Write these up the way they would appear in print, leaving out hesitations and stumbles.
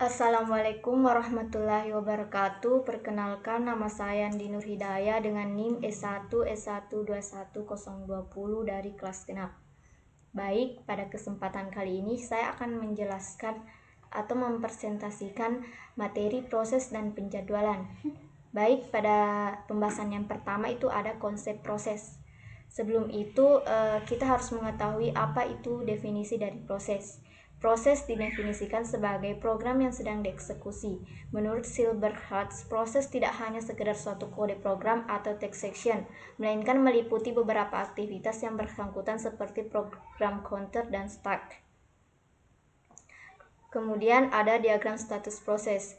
Assalamualaikum warahmatullahi wabarakatuh. Perkenalkan, nama saya Andi Nur Hidayah dengan NIM S1S1210020 dari kelas genap. Baik, pada kesempatan kali ini saya akan menjelaskan atau mempresentasikan materi proses dan penjadwalan. Baik, pada pembahasan yang pertama itu ada konsep proses. Sebelum itu, kita harus mengetahui apa itu definisi dari proses. Proses didefinisikan sebagai program yang sedang dieksekusi. Menurut Silberhardt, proses tidak hanya sekedar suatu kode program atau text section, melainkan meliputi beberapa aktivitas yang bersangkutan seperti program counter dan stack. Kemudian ada diagram status proses.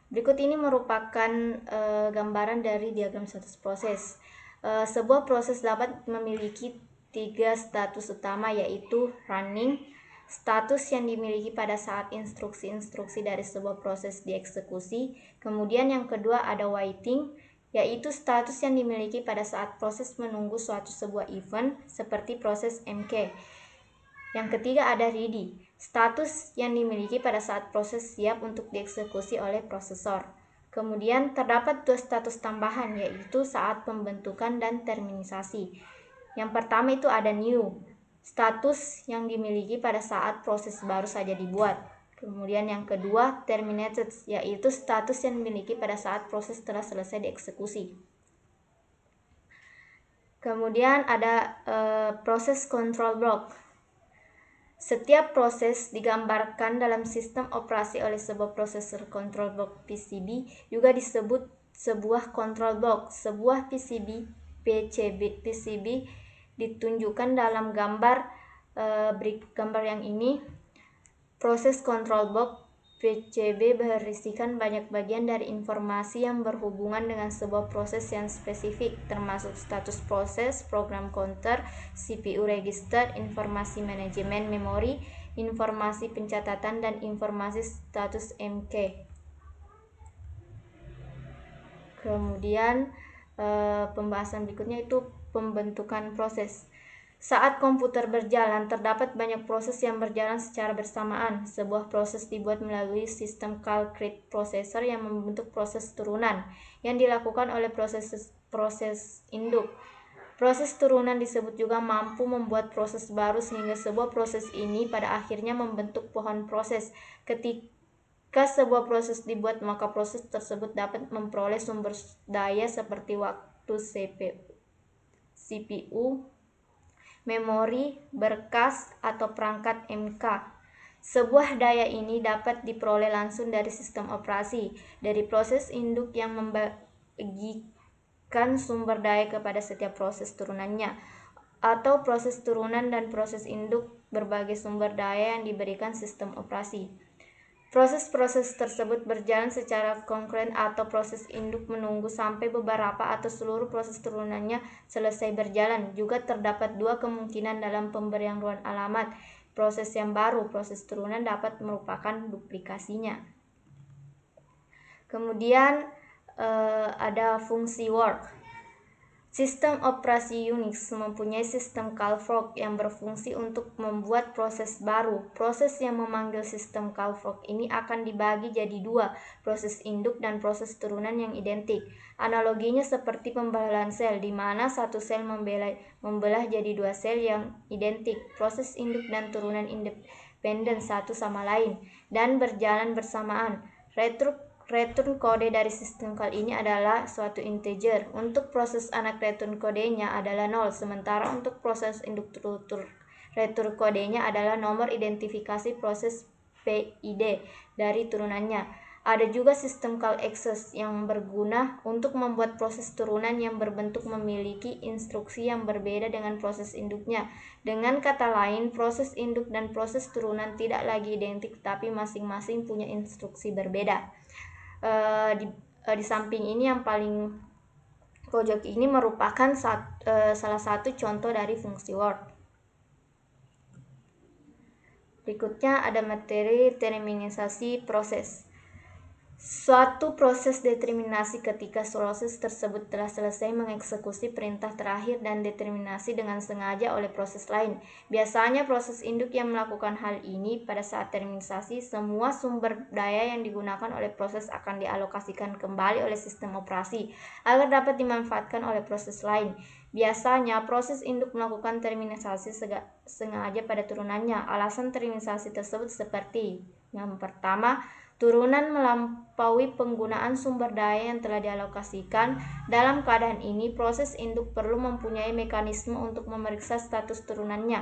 Berikut ini merupakan gambaran dari diagram status proses. Sebuah proses dapat memiliki 3 status utama, yaitu running, status yang dimiliki pada saat instruksi-instruksi dari sebuah proses dieksekusi. Kemudian yang kedua ada waiting, yaitu status yang dimiliki pada saat proses menunggu suatu sebuah event seperti proses MK. Yang ketiga ada ready, status yang dimiliki pada saat proses siap untuk dieksekusi oleh prosesor. Kemudian terdapat 2 status tambahan, yaitu saat pembentukan dan terminisasi. Yang pertama itu ada new, status yang dimiliki pada saat proses baru saja dibuat. Kemudian yang kedua terminated, yaitu status yang dimiliki pada saat proses telah selesai dieksekusi. Kemudian ada proses control block. Setiap proses digambarkan dalam sistem operasi oleh sebuah prosesor control block PCB, juga disebut sebuah control block. Sebuah PCB ditunjukkan dalam gambar yang ini. Proses control block PCB berisikan banyak bagian dari informasi yang berhubungan dengan sebuah proses yang spesifik, termasuk status proses, program counter, CPU register, informasi manajemen memori, informasi pencatatan, dan informasi status MK. Kemudian pembahasan berikutnya itu pembentukan proses. Saat komputer berjalan, terdapat banyak proses yang berjalan secara bersamaan. Sebuah proses dibuat melalui sistem Calcrete processor yang membentuk proses turunan yang dilakukan oleh proses induk. Proses turunan disebut juga mampu membuat proses baru, sehingga sebuah proses ini pada akhirnya membentuk pohon proses. Ketika sebuah proses dibuat, maka proses tersebut dapat memperoleh sumber daya seperti waktu, CPU, memori, berkas, atau perangkat MK. Sebuah daya ini dapat diperoleh langsung dari sistem operasi, dari proses induk yang membagikan sumber daya kepada setiap proses turunannya, atau proses turunan dan proses induk berbagai sumber daya yang diberikan sistem operasi. Proses-proses tersebut berjalan secara konkurren atau proses induk menunggu sampai beberapa atau seluruh proses turunannya selesai berjalan. Juga terdapat 2 kemungkinan dalam pemberian ruang alamat. Proses yang baru, proses turunan dapat merupakan duplikasinya. Kemudian ada fungsi work. Sistem operasi Unix mempunyai sistem call fork yang berfungsi untuk membuat proses baru. Proses yang memanggil sistem call fork ini akan dibagi jadi 2, proses induk dan proses turunan yang identik. Analoginya seperti pembelahan sel, di mana satu sel membelah jadi 2 sel yang identik. Proses induk dan turunan independen satu sama lain dan berjalan bersamaan. Return kode dari sistem call ini adalah suatu integer. Untuk proses anak, return kodenya adalah 0, sementara untuk proses induk return kodenya adalah nomor identifikasi proses PID dari turunannya. Ada juga sistem call access yang berguna untuk membuat proses turunan yang berbentuk memiliki instruksi yang berbeda dengan proses induknya. Dengan kata lain, proses induk dan proses turunan tidak lagi identik, tapi masing-masing punya instruksi berbeda. Di samping ini yang paling pojok ini merupakan salah satu contoh dari fungsi work. Berikutnya ada materi terminisasi proses. Suatu proses determinasi ketika proses tersebut telah selesai mengeksekusi perintah terakhir dan determinasi dengan sengaja oleh proses lain. Biasanya proses induk yang melakukan hal ini pada saat terminasi, semua sumber daya yang digunakan oleh proses akan dialokasikan kembali oleh sistem operasi agar dapat dimanfaatkan oleh proses lain. Biasanya proses induk melakukan terminasi sengaja pada turunannya. Alasan terminasi tersebut seperti yang pertama, turunan melampaui penggunaan sumber daya yang telah dialokasikan. Dalam keadaan ini, proses induk perlu mempunyai mekanisme untuk memeriksa status turunannya.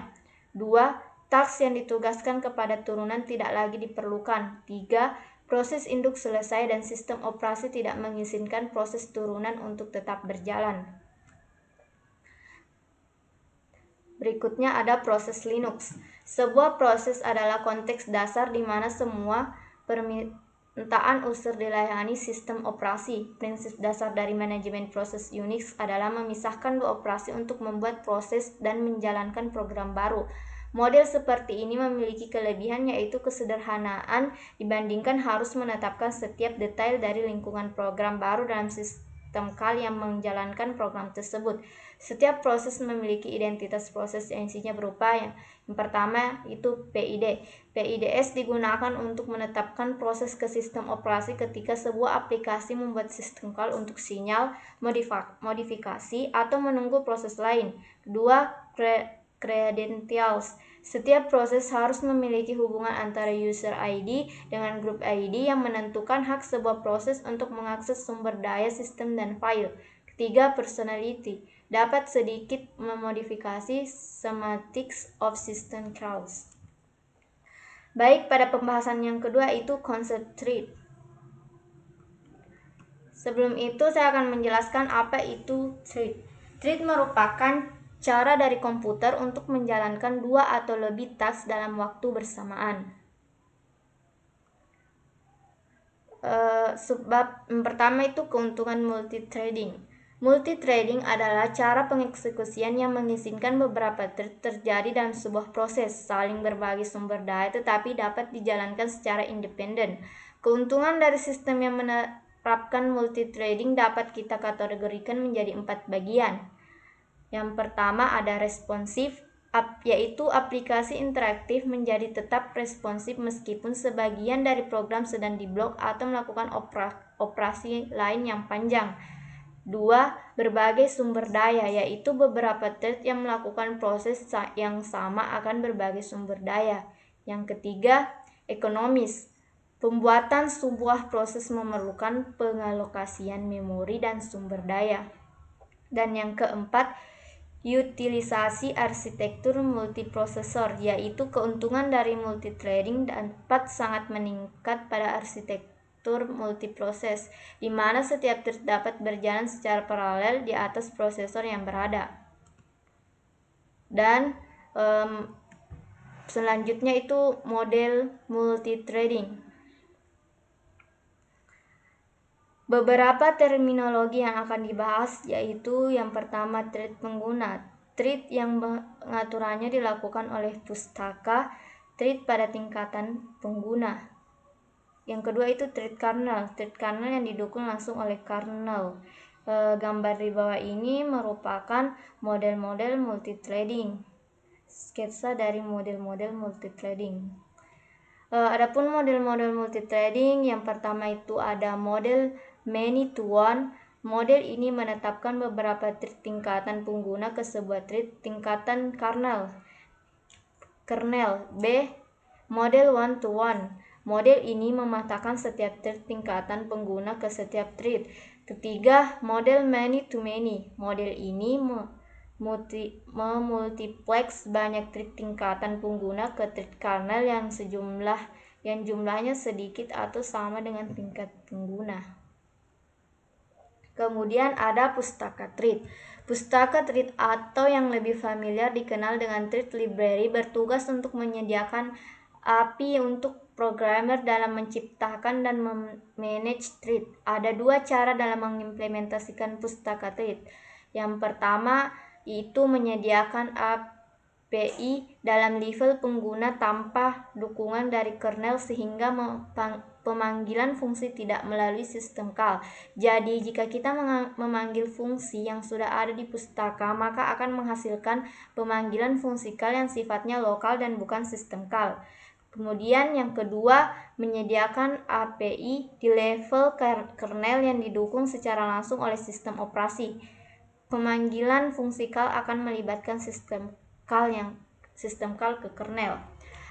2. Task yang ditugaskan kepada turunan tidak lagi diperlukan. 3. Proses induk selesai dan sistem operasi tidak mengizinkan proses turunan untuk tetap berjalan. Berikutnya ada proses Linux. Sebuah proses adalah konteks dasar di mana semua permintaan user dilayani sistem operasi. Prinsip dasar dari manajemen proses Unix adalah memisahkan dua operasi untuk membuat proses dan menjalankan program baru. Model seperti ini memiliki kelebihan yaitu kesederhanaan dibandingkan harus menetapkan setiap detail dari lingkungan program baru dalam sistem call yang menjalankan program tersebut. Setiap proses memiliki identitas proses yang isinya berupa yang pertama itu PID. PIDs digunakan untuk menetapkan proses ke sistem operasi ketika sebuah aplikasi membuat sistem call untuk sinyal, modifikasi, atau menunggu proses lain. Kedua, credentials. Setiap proses harus memiliki hubungan antara user ID dengan group ID yang menentukan hak sebuah proses untuk mengakses sumber daya sistem dan file. Ketiga, personality. Dapat sedikit memodifikasi semantics of system calls. Baik, pada pembahasan yang kedua itu konsep thread. Sebelum itu saya akan menjelaskan apa itu thread. Thread merupakan cara dari komputer untuk menjalankan dua atau lebih task dalam waktu bersamaan. Sebab pertama itu keuntungan multithreading. Multithreading adalah cara pengeksekusian yang mengizinkan beberapa thread terjadi dalam sebuah proses, saling berbagi sumber daya tetapi dapat dijalankan secara independen. Keuntungan dari sistem yang menerapkan multithreading dapat kita kategorikan menjadi 4 bagian. Yang pertama ada responsif, yaitu aplikasi interaktif menjadi tetap responsif meskipun sebagian dari program sedang diblok atau melakukan operasi lain yang panjang. 2. Berbagai sumber daya, yaitu beberapa thread yang melakukan proses yang sama akan berbagai sumber daya. Yang ketiga, ekonomis. Pembuatan sebuah proses memerlukan pengalokasian memori dan sumber daya. Dan yang keempat, utilisasi arsitektur multiprosesor, yaitu keuntungan dari multithreading dapat sangat meningkat pada arsitektur multiproses, di mana setiap thread dapat berjalan secara paralel di atas prosesor yang berada. Dan selanjutnya itu model multithreading. Beberapa terminologi yang akan dibahas yaitu yang pertama thread pengguna. Thread yang pengaturannya dilakukan oleh pustaka, thread pada tingkatan pengguna. Yang kedua itu thread kernel. Thread kernel yang didukung langsung oleh kernel. Gambar di bawah ini merupakan model-model multithreading. Sketsa dari model-model multithreading. Adapun model-model multithreading, yang pertama itu ada model many to one. Model ini menetapkan beberapa thread tingkatan pengguna ke sebuah thread tingkatan kernel. B. Model one to one. Model ini mematahkan setiap thread tingkatan pengguna ke setiap thread. Ketiga, model many to many. Model ini memultiplex banyak thread tingkatan pengguna ke thread kernel yang jumlahnya sedikit atau sama dengan tingkat pengguna. Kemudian ada pustaka thread. Pustaka thread atau yang lebih familiar dikenal dengan thread library bertugas untuk menyediakan API untuk programmer dalam menciptakan dan memanage thread. Ada dua cara dalam mengimplementasikan pustaka thread. Yang pertama yaitu menyediakan API dalam level pengguna tanpa dukungan dari kernel sehingga pemanggilan fungsi tidak melalui sistem call. Jadi, jika kita memanggil fungsi yang sudah ada di pustaka, maka akan menghasilkan pemanggilan fungsi call yang sifatnya lokal dan bukan sistem call. Kemudian yang kedua, menyediakan API di level kernel yang didukung secara langsung oleh sistem operasi. Pemanggilan fungsi call akan melibatkan sistem call ke kernel.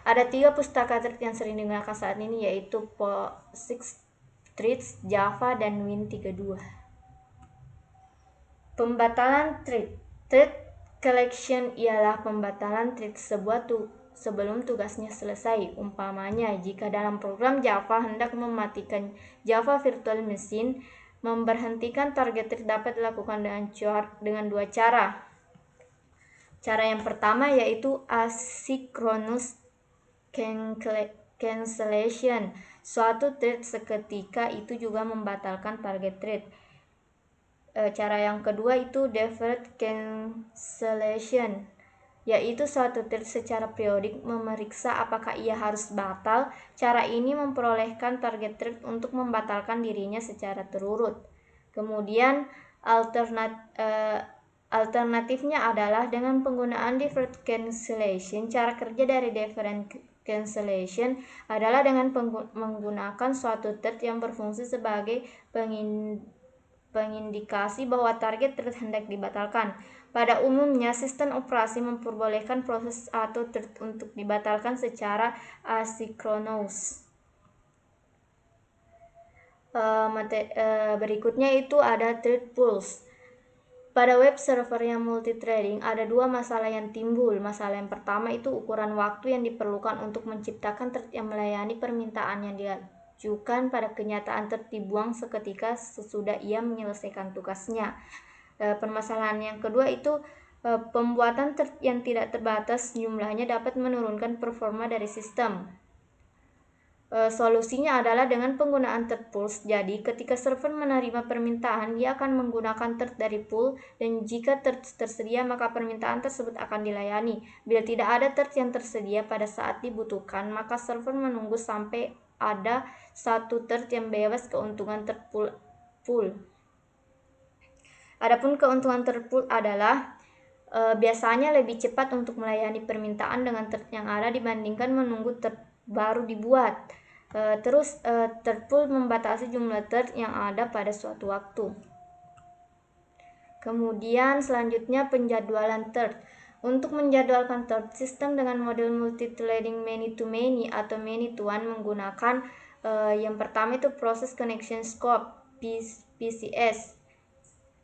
Ada 3 pustaka thread yang sering digunakan saat ini, yaitu POSIX Threads, Java, dan Win32. Pembatalan thread. Thread collection ialah pembatalan thread sebelum tugasnya selesai. Umpamanya, jika dalam program Java hendak mematikan Java Virtual Machine, memberhentikan target thread dapat dilakukan dengan 2 cara. Cara yang pertama yaitu asynchronous cancellation. Suatu thread seketika itu juga membatalkan target thread. Cara yang kedua itu deferred cancellation, yaitu suatu thread secara periodik memeriksa apakah ia harus batal. Cara ini memperolehkan target thread untuk membatalkan dirinya secara terurut. Kemudian alternatifnya adalah dengan penggunaan deferred cancellation. Cara kerja dari deferred cancellation adalah dengan menggunakan suatu thread yang berfungsi sebagai pengindikasi bahwa target thread hendak dibatalkan. Pada umumnya, sistem operasi memperbolehkan proses atau thread untuk dibatalkan secara asinkronus. Berikutnya itu ada thread pools. Pada web server yang multithreading, ada 2 masalah yang timbul. Masalah yang pertama itu ukuran waktu yang diperlukan untuk menciptakan thread yang melayani permintaan yang diajukan. Pada kenyataan thread dibuang seketika sesudah ia menyelesaikan tugasnya. Permasalahan yang kedua itu pembuatan thread yang tidak terbatas jumlahnya dapat menurunkan performa dari sistem. Solusinya adalah dengan penggunaan thread pools. Jadi, ketika server menerima permintaan, dia akan menggunakan thread dari pool, dan jika thread tersedia, maka permintaan tersebut akan dilayani. Bila tidak ada thread yang tersedia pada saat dibutuhkan, maka server menunggu sampai ada satu thread yang bebas keuntungan thread pool. Adapun keuntungan thread pool adalah biasanya lebih cepat untuk melayani permintaan dengan thread yang ada dibandingkan menunggu thread baru dibuat. Thread pool membatasi jumlah thread yang ada pada suatu waktu. Kemudian selanjutnya penjadwalan thread. Untuk menjadwalkan thread, sistem dengan model multithreading many to many atau many to one menggunakan yang pertama itu Process Connection Scope (PCS).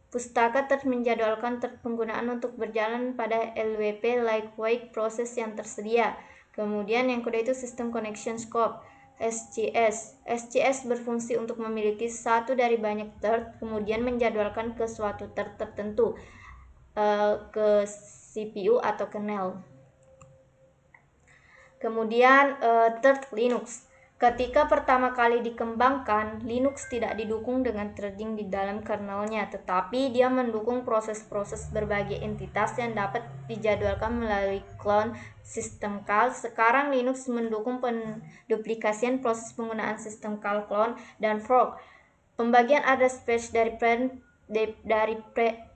Pustaka thread menjadwalkan thread penggunaan untuk berjalan pada LWP lightweight proses yang tersedia. Kemudian yang kedua itu System Connection Scope (SCS). SCS berfungsi untuk memiliki satu dari banyak thread, kemudian menjadwalkan ke suatu thread tertentu, ke CPU atau kernel. Kemudian thread Linux. Ketika pertama kali dikembangkan, Linux tidak didukung dengan threading di dalam kernelnya, tetapi dia mendukung proses-proses berbagai entitas yang dapat dijadwalkan melalui clone sistem call. Sekarang Linux mendukung penduplikasian proses penggunaan sistem call clone dan fork. Pembagian address space dari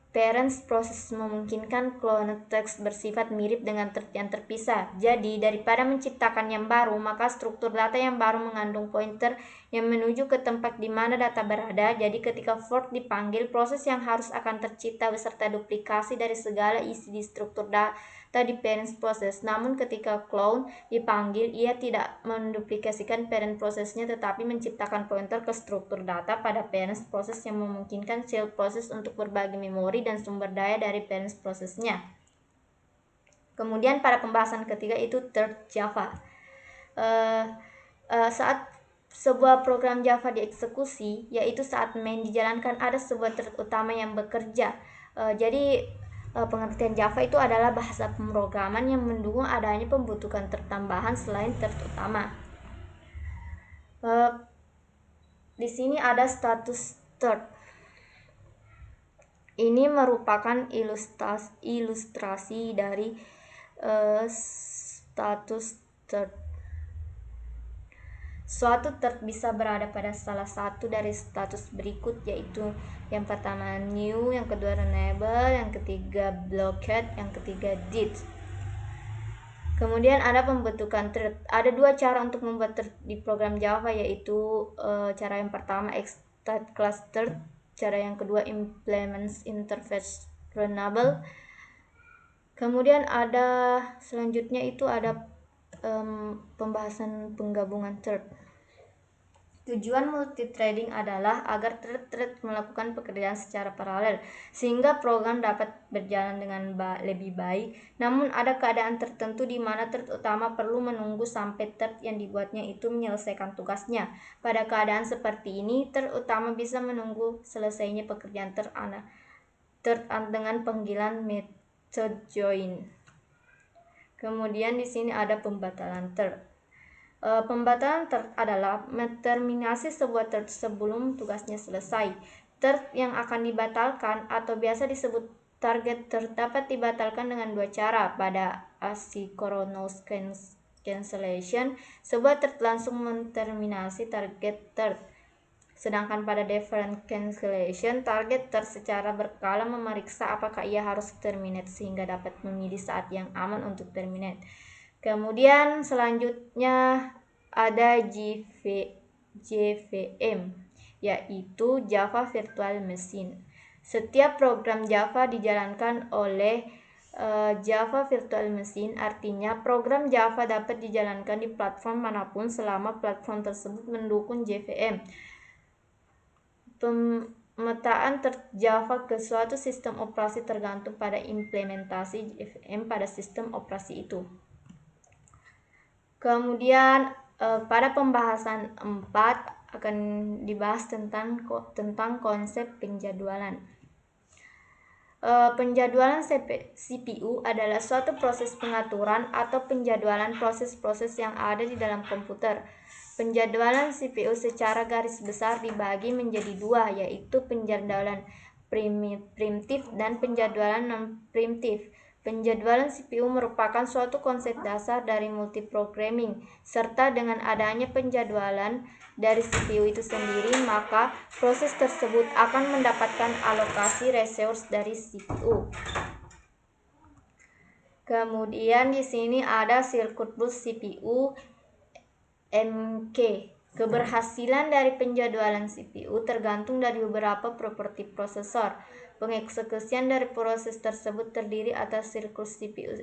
parents proses memungkinkan cloned text bersifat mirip dengan thread yang terpisah. Jadi, daripada menciptakan yang baru, maka struktur data yang baru mengandung pointer yang menuju ke tempat di mana data berada. Jadi, ketika fork dipanggil, proses yang harus akan tercipta beserta duplikasi dari segala isi di struktur data di parent proses. Namun, ketika clone dipanggil, ia tidak menduplikasikan parent prosesnya, tetapi menciptakan pointer ke struktur data pada parent proses yang memungkinkan child proses untuk berbagi memori dan sumber daya dari parent prosesnya. Kemudian pada pembahasan ketiga itu thread Java. Saat sebuah program Java dieksekusi, yaitu saat main dijalankan, ada sebuah thread utama yang bekerja. Jadi pengertian Java itu adalah bahasa pemrograman yang mendukung adanya pembentukan thread tambahan selain thread utama. Di sini ada status thread. Ini merupakan ilustrasi dari status thread. Suatu thread bisa berada pada salah satu dari status berikut, yaitu yang pertama new, yang kedua enable, yang ketiga blocked, yang ketiga did. Kemudian ada pembentukan thread. Ada dua cara untuk membuat thread di program Java, yaitu cara yang pertama extract class thread, cara yang kedua implements interface runnable. Kemudian ada selanjutnya itu ada pembahasan penggabungan thread. Tujuan multithreading adalah agar thread-thread melakukan pekerjaan secara paralel sehingga program dapat berjalan dengan lebih baik. Namun ada keadaan tertentu di mana thread utama perlu menunggu sampai thread yang dibuatnya itu menyelesaikan tugasnya. Pada keadaan seperti ini, thread utama bisa menunggu selesainya pekerjaan thread dengan panggilan method join. Kemudian di sini ada pembatalan thread. Pembatalan thread adalah terminasi sebuah thread sebelum tugasnya selesai. Thread yang akan dibatalkan atau biasa disebut target thread dapat dibatalkan dengan dua cara. Pada asynchronous cancellation, sebuah thread langsung menterminasi target thread. Sedangkan pada deferred cancellation, target thread secara berkala memeriksa apakah ia harus terminate sehingga dapat memilih saat yang aman untuk terminate. Kemudian selanjutnya ada JVM, yaitu Java Virtual Machine. Setiap program Java dijalankan oleh Java Virtual Machine, artinya program Java dapat dijalankan di platform manapun selama platform tersebut mendukung JVM. Pemetaan Java ke suatu sistem operasi tergantung pada implementasi JVM pada sistem operasi itu. Kemudian pada pembahasan 4 akan dibahas tentang konsep penjadwalan. Penjadwalan CPU adalah suatu proses pengaturan atau penjadwalan proses-proses yang ada di dalam komputer. Penjadwalan CPU secara garis besar dibagi menjadi dua, yaitu penjadwalan primitif dan penjadwalan non-primitif. Penjadwalan CPU merupakan suatu konsep dasar dari multiprogramming, serta dengan adanya penjadwalan dari CPU itu sendiri, maka proses tersebut akan mendapatkan alokasi resource dari CPU. Kemudian di sini ada circuit bus CPU MK. Keberhasilan dari penjadwalan CPU tergantung dari beberapa properti prosesor. Pengeksekusian dari proses tersebut terdiri atas siklus CPU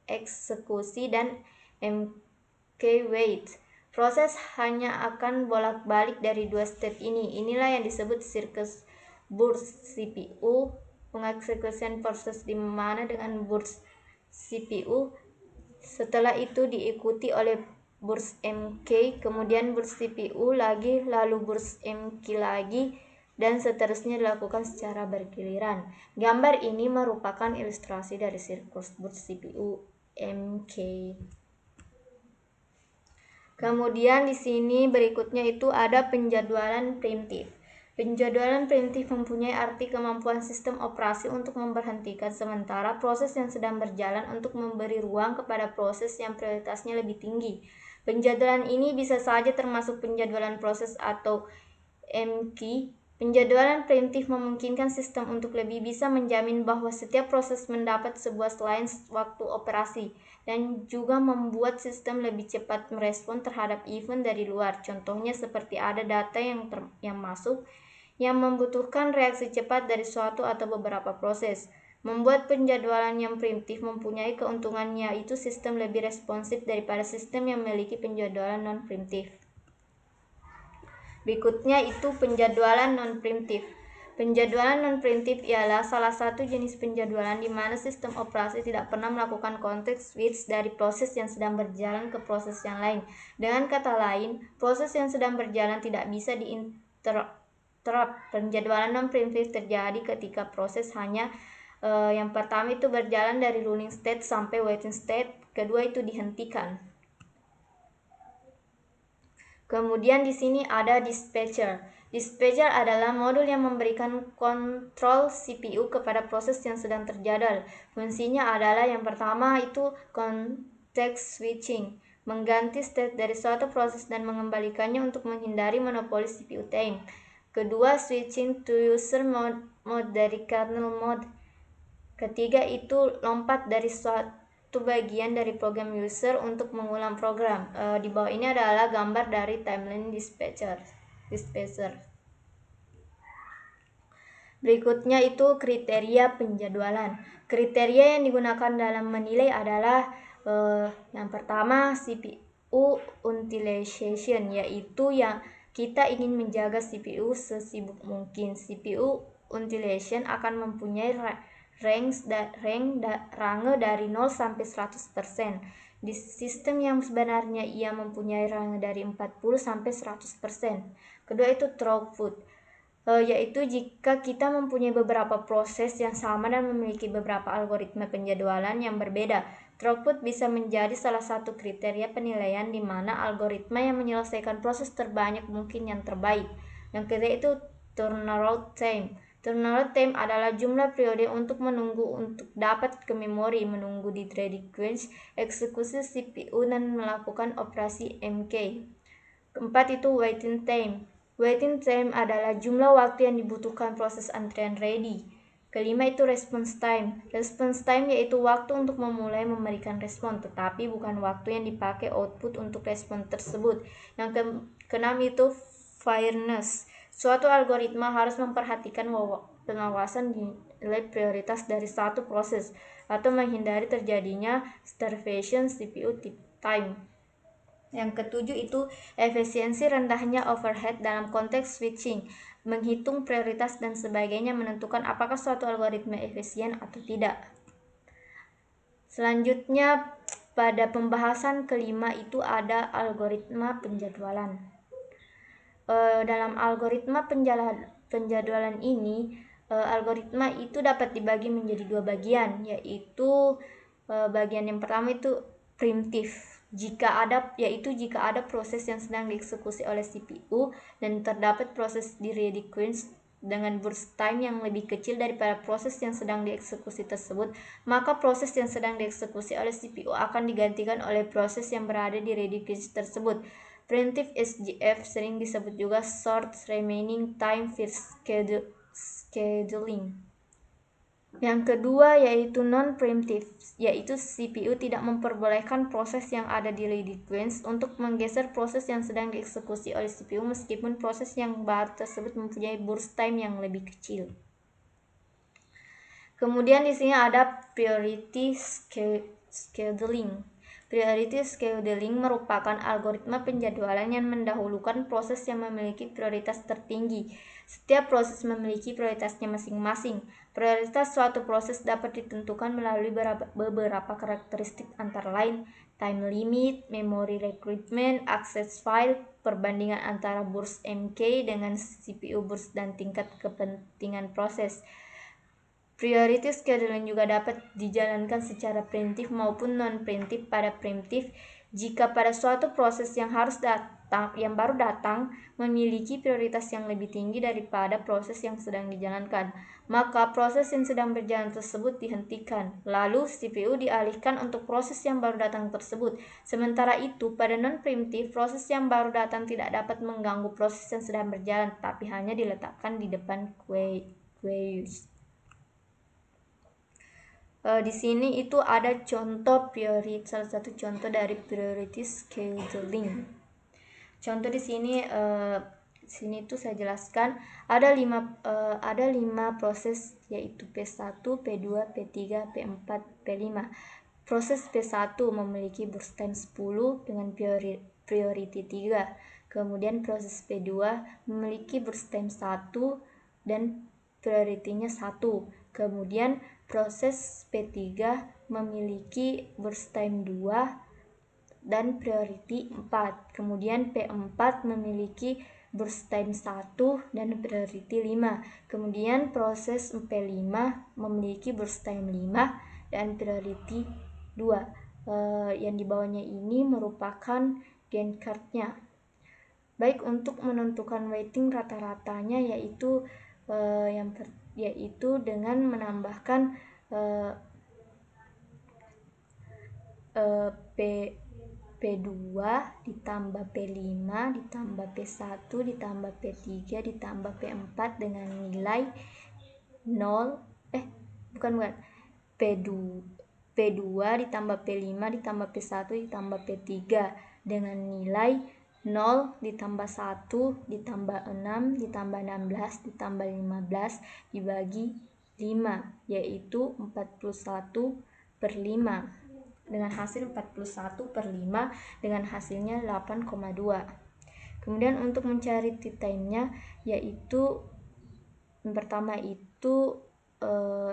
eksekusi dan MK wait. Proses hanya akan bolak-balik dari dua state ini. Inilah yang disebut siklus burst CPU. Pengeksekusian proses di mana dengan burst CPU. Setelah itu diikuti oleh burst MK, kemudian burst CPU lagi, lalu burst MK lagi, dan seterusnya dilakukan secara bergiliran. Gambar ini merupakan ilustrasi dari siklus burst CPU MK. Kemudian di sini berikutnya itu ada penjadwalan primitif. Penjadwalan primitif mempunyai arti kemampuan sistem operasi untuk memberhentikan sementara proses yang sedang berjalan untuk memberi ruang kepada proses yang prioritasnya lebih tinggi. Penjadwalan ini bisa saja termasuk penjadwalan proses atau MK. Penjadwalan primitif memungkinkan sistem untuk lebih bisa menjamin bahwa setiap proses mendapat sebuah slice waktu operasi dan juga membuat sistem lebih cepat merespon terhadap event dari luar. Contohnya seperti ada data yang masuk yang membutuhkan reaksi cepat dari suatu atau beberapa proses. Membuat penjadwalan yang primitif mempunyai keuntungannya, yaitu sistem lebih responsif daripada sistem yang memiliki penjadwalan non-primitif. Berikutnya itu penjadwalan non-primitif. Penjadwalan non-primitif ialah salah satu jenis penjadwalan di mana sistem operasi tidak pernah melakukan context switch dari proses yang sedang berjalan ke proses yang lain. Dengan kata lain, proses yang sedang berjalan tidak bisa diinterrupt. Penjadwalan non-primitif terjadi ketika proses hanya yang pertama itu berjalan dari running state sampai waiting state, kedua itu dihentikan. Kemudian di sini ada dispatcher. Dispatcher adalah modul yang memberikan kontrol CPU kepada proses yang sedang terjadwal. Fungsinya adalah yang pertama itu context switching. mengganti state dari suatu proses dan mengembalikannya untuk menghindari monopoli CPU time. Kedua, switching to user mode dari kernel mode. Ketiga itu lompat dari suatu bagian dari program user untuk mengulang program. Di bawah ini adalah gambar dari timeline dispatcher. Berikutnya itu kriteria penjadwalan. Kriteria yang digunakan dalam menilai adalah yang pertama CPU utilization, yaitu yang kita ingin menjaga CPU sesibuk mungkin. CPU utilization akan mempunyai range dari 0 sampai 100%. Di sistem yang sebenarnya ia mempunyai range dari 40 sampai 100%. Kedua itu throughput, yaitu jika kita mempunyai beberapa proses yang sama dan memiliki beberapa algoritma penjadwalan yang berbeda. Throughput bisa menjadi salah satu kriteria penilaian di mana algoritma yang menyelesaikan proses terbanyak mungkin yang terbaik. Yang ketiga itu turnaround time. Turnaround time adalah jumlah periode untuk menunggu untuk dapat ke memori, menunggu di ready queue, eksekusi CPU, dan melakukan operasi MK. Keempat itu waiting time. Waiting time adalah jumlah waktu yang dibutuhkan proses antrian ready. Kelima itu response time. Response time yaitu waktu untuk memulai memberikan respon, tetapi bukan waktu yang dipakai output untuk respon tersebut. Yang keenam itu fairness. Suatu algoritma harus memperhatikan pengawasan nilai prioritas dari satu proses atau menghindari terjadinya starvation CPU time. Yang ketujuh itu efisiensi rendahnya overhead dalam konteks switching, menghitung prioritas dan sebagainya, menentukan apakah suatu algoritma efisien atau tidak. Selanjutnya pada pembahasan kelima itu ada algoritma penjadwalan. Dalam algoritma penjadwalan ini, algoritma itu dapat dibagi menjadi dua bagian, yaitu bagian yang pertama itu primitif. Jika ada proses yang sedang dieksekusi oleh CPU dan terdapat proses di ready queue dengan burst time yang lebih kecil daripada proses yang sedang dieksekusi tersebut, maka proses yang sedang dieksekusi oleh CPU akan digantikan oleh proses yang berada di ready queue tersebut. Primitive SGF sering disebut juga short remaining time first scheduling. Yang kedua yaitu non-preemptive, yaitu CPU tidak memperbolehkan proses yang ada di ready queue untuk menggeser proses yang sedang dieksekusi oleh CPU meskipun proses yang baru tersebut mempunyai burst time yang lebih kecil. Kemudian di sini ada priority scheduling. Priority scheduling merupakan algoritma penjadwalan yang mendahulukan proses yang memiliki prioritas tertinggi. Setiap proses memiliki prioritasnya masing-masing. Prioritas suatu proses dapat ditentukan melalui beberapa karakteristik antara lain time limit, memory requirement, access file, perbandingan antara burst MK dengan CPU burst dan tingkat kepentingan proses. Priority scheduling juga dapat dijalankan secara preemptif maupun non-preemptif. Pada preemptif, jika pada suatu proses yang baru datang memiliki prioritas yang lebih tinggi daripada proses yang sedang dijalankan, maka proses yang sedang berjalan tersebut dihentikan, lalu CPU dialihkan untuk proses yang baru datang tersebut. Sementara itu, pada non-preemptif, proses yang baru datang tidak dapat mengganggu proses yang sedang berjalan, tapi hanya diletakkan di depan queue. Di sini itu ada contoh salah satu contoh dari priority scheduling. Contoh di sini tuh saya jelaskan ada 5 proses, yaitu P1, P2, P3, P4, P5. Proses P1 memiliki burst time 10 dengan priority 3. Kemudian proses P2 memiliki burst time 1 dan priority-nya 1. Kemudian proses P3 memiliki burst time 2 dan priority 4. Kemudian P4 memiliki burst time 1 dan priority 5. Kemudian proses P5 memiliki burst time 5 dan priority 2. Yang di bawahnya ini merupakan Gantt chart-nya. Baik, untuk menentukan weighting rata-ratanya yaitu dengan menambahkan P2 ditambah P5 ditambah P1 ditambah P3 ditambah P4 dengan nilai 0 P2 ditambah P5 ditambah P1 ditambah P3 dengan nilai 0 ditambah 1 ditambah 6 ditambah 16 ditambah 15 dibagi 5, yaitu 41/5 dengan hasil 41/5 dengan hasilnya 8,2. Kemudian untuk mencari T-time-nya yaitu yang pertama itu 1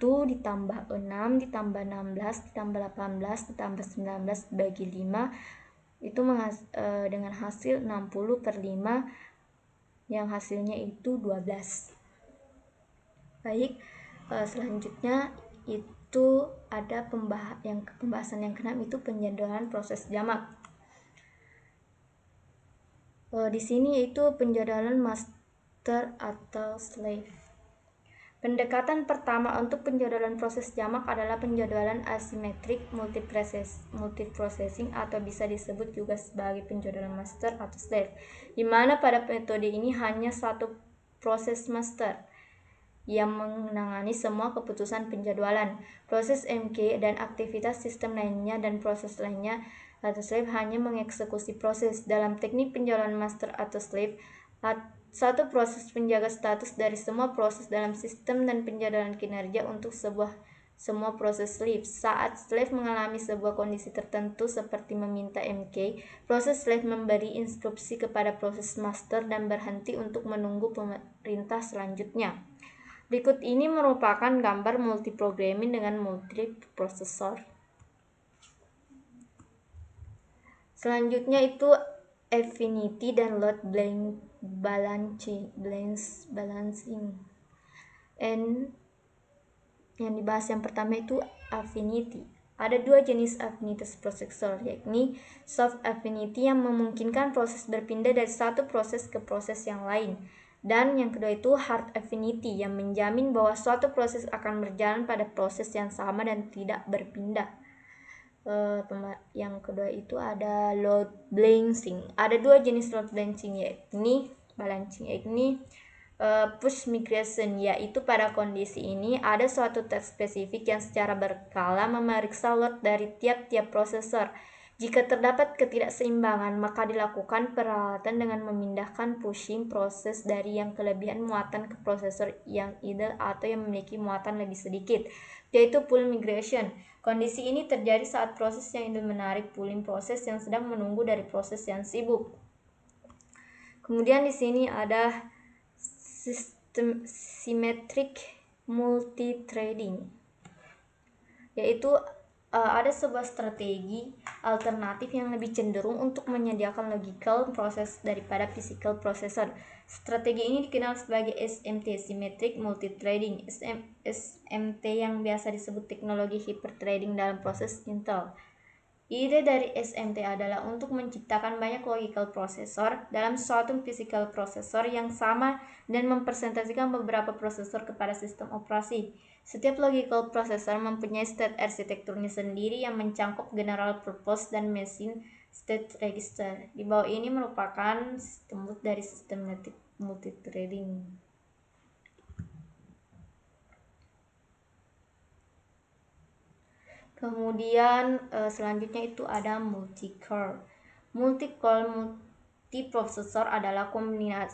ditambah 6 ditambah 16 ditambah 18 ditambah 19 bagi 5 itu dengan hasil 60/5 yang hasilnya itu 12. Baik, selanjutnya itu ada pembahasan yang keenam itu penjadwalan proses jamak. Di sini itu penjadwalan master atau slave. Pendekatan pertama untuk penjadwalan proses jamak adalah penjadwalan asimetrik multiprocessing atau bisa disebut juga sebagai penjadwalan master atau slave, di mana pada metode ini hanya satu proses master yang menangani semua keputusan penjadwalan. Proses MK dan aktivitas sistem lainnya dan proses lainnya atau slave hanya mengeksekusi proses. Dalam teknik penjadwalan master atau slave, satu proses penjaga status dari semua proses dalam sistem dan penjadwalan kinerja untuk semua proses slave. Saat slave mengalami sebuah kondisi tertentu seperti meminta MK, proses slave memberi instruksi kepada proses master dan berhenti untuk menunggu perintah selanjutnya. Berikut ini merupakan gambar multiprogramming dengan multiprosesor. Selanjutnya itu affinity dan load balancing. And yang dibahas yang pertama itu affinity. Ada dua jenis affinities processor, yakni soft affinity yang memungkinkan proses berpindah dari satu proses ke proses yang lain. Dan yang kedua itu hard affinity yang menjamin bahwa suatu proses akan berjalan pada proses yang sama dan tidak berpindah. Yang kedua itu ada load balancing. Ada dua jenis load balancing, yakni push migration, yaitu pada kondisi ini ada suatu tes spesifik yang secara berkala memeriksa load dari tiap-tiap prosesor. Jika terdapat ketidakseimbangan, maka dilakukan peralatan dengan memindahkan pushing proses dari yang kelebihan muatan ke prosesor yang idle atau yang memiliki muatan lebih sedikit, yaitu pull migration. Kondisi ini terjadi saat proses yang idle menarik pulling proses yang sedang menunggu dari proses yang sibuk. Kemudian di sini ada sistem symmetric multithreading, yaitu ada sebuah strategi alternatif yang lebih cenderung untuk menyediakan logical proses daripada physical processor. Strategi ini dikenal sebagai SMT, Symmetric Multithreading. SMT yang biasa disebut teknologi hyperthreading dalam proses Intel. Ide dari SMT adalah untuk menciptakan banyak logical processor dalam suatu physical processor yang sama dan mempresentasikan beberapa prosesor kepada sistem operasi. Setiap logical processor mempunyai state arsitekturnya sendiri yang mencakup general purpose dan machine state register. Di bawah ini merupakan sistem dari sistem multithreading. Kemudian selanjutnya itu ada multi-core. Multi-core multiprosesor adalah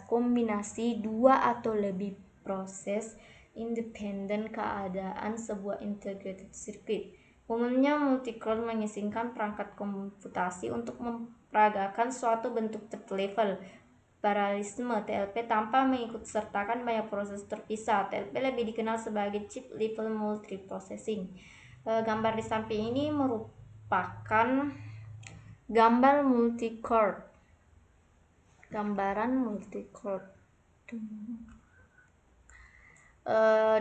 kombinasi dua atau lebih proses independen keadaan sebuah integrated circuit. Umumnya multi-core mengisingkan perangkat komputasi untuk memperagakan suatu bentuk third level paralelisme TLP tanpa mengikutsertakan banyak proses terpisah. TLP lebih dikenal sebagai chip level multiprocessing. Gambar di samping ini merupakan gambar multi-core. Gambaran multi-core.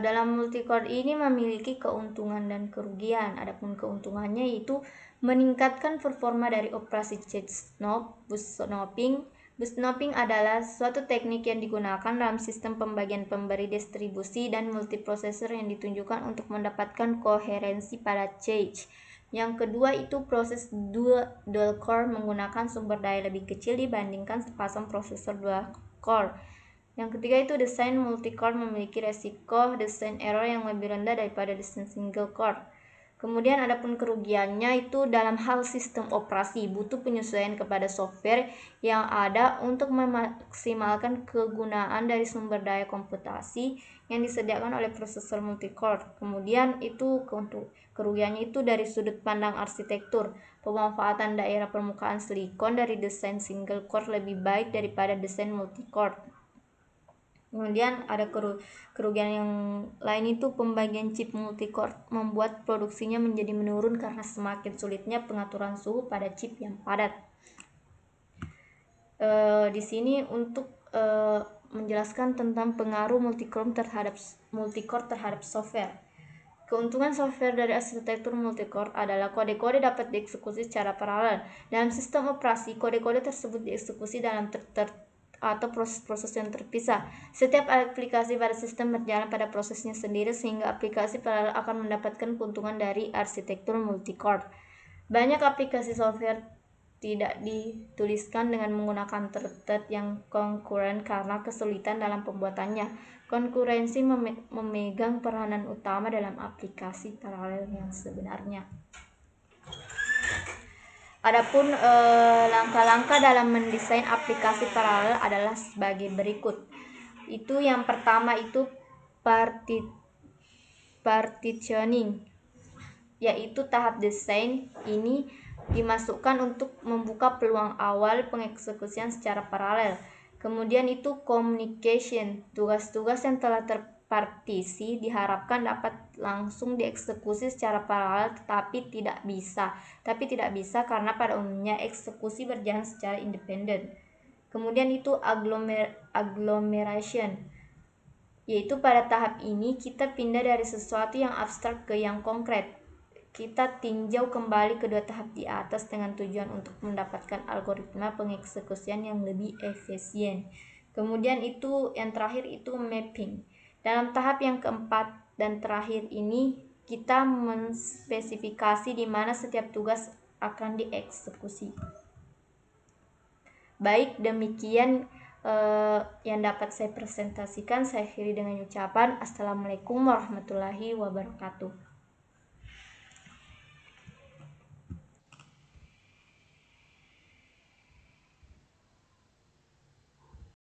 Dalam multi-core ini memiliki keuntungan dan kerugian. Adapun keuntungannya yaitu meningkatkan performa dari operasi bootstrapping. Bootstrapping adalah suatu teknik yang digunakan dalam sistem pembagian pemberi distribusi dan multiprosesor yang ditunjukkan untuk mendapatkan koherensi pada cache. Yang kedua itu proses dual core menggunakan sumber daya lebih kecil dibandingkan sepasang prosesor dual core. Yang ketiga itu desain multi-core memiliki resiko desain error yang lebih rendah daripada desain single core. Kemudian adapun kerugiannya itu dalam hal sistem operasi butuh penyesuaian kepada software yang ada untuk memaksimalkan kegunaan dari sumber daya komputasi yang disediakan oleh prosesor multi-core. Kemudian itu kerugiannya itu dari sudut pandang arsitektur. Pemanfaatan daerah permukaan silikon dari desain single core lebih baik daripada desain multi-core. Kemudian ada kerugian yang lain itu pembagian chip multi-core membuat produksinya menjadi menurun karena semakin sulitnya pengaturan suhu pada chip yang padat. Di sini untuk menjelaskan tentang pengaruh multi-core terhadap software. Keuntungan software dari arsitektur multi-core adalah kode-kode dapat dieksekusi secara paralel. Dalam sistem operasi, kode-kode tersebut dieksekusi dalam atau proses-proses yang terpisah. Setiap aplikasi pada sistem berjalan pada prosesnya sendiri sehingga aplikasi paralel akan mendapatkan keuntungan dari arsitektur multi-core. Banyak aplikasi software tidak dituliskan dengan menggunakan thread yang konkuren karena kesulitan dalam pembuatannya. Konkurensi memegang peranan utama dalam aplikasi paralel yang sebenarnya. Adapun langkah-langkah dalam mendesain aplikasi paralel adalah sebagai berikut. Itu yang pertama itu partitioning, yaitu tahap desain ini dimasukkan untuk membuka peluang awal pengeksekusian secara paralel. Kemudian itu communication, tugas-tugas yang telah terpartisi diharapkan dapat langsung dieksekusi secara paralel tapi tidak bisa karena pada umumnya eksekusi berjalan secara independen. Kemudian itu agglomeration, yaitu pada tahap ini kita pindah dari sesuatu yang abstrak ke yang konkret. Kita tinjau kembali kedua tahap di atas dengan tujuan untuk mendapatkan algoritma pengeksekusian yang lebih efisien. Kemudian itu yang terakhir itu mapping. Dalam tahap yang keempat dan terakhir ini kita menspesifikasi di mana setiap tugas akan dieksekusi. Baik, demikian yang dapat saya presentasikan. Saya akhiri dengan ucapan Assalamualaikum warahmatullahi wabarakatuh.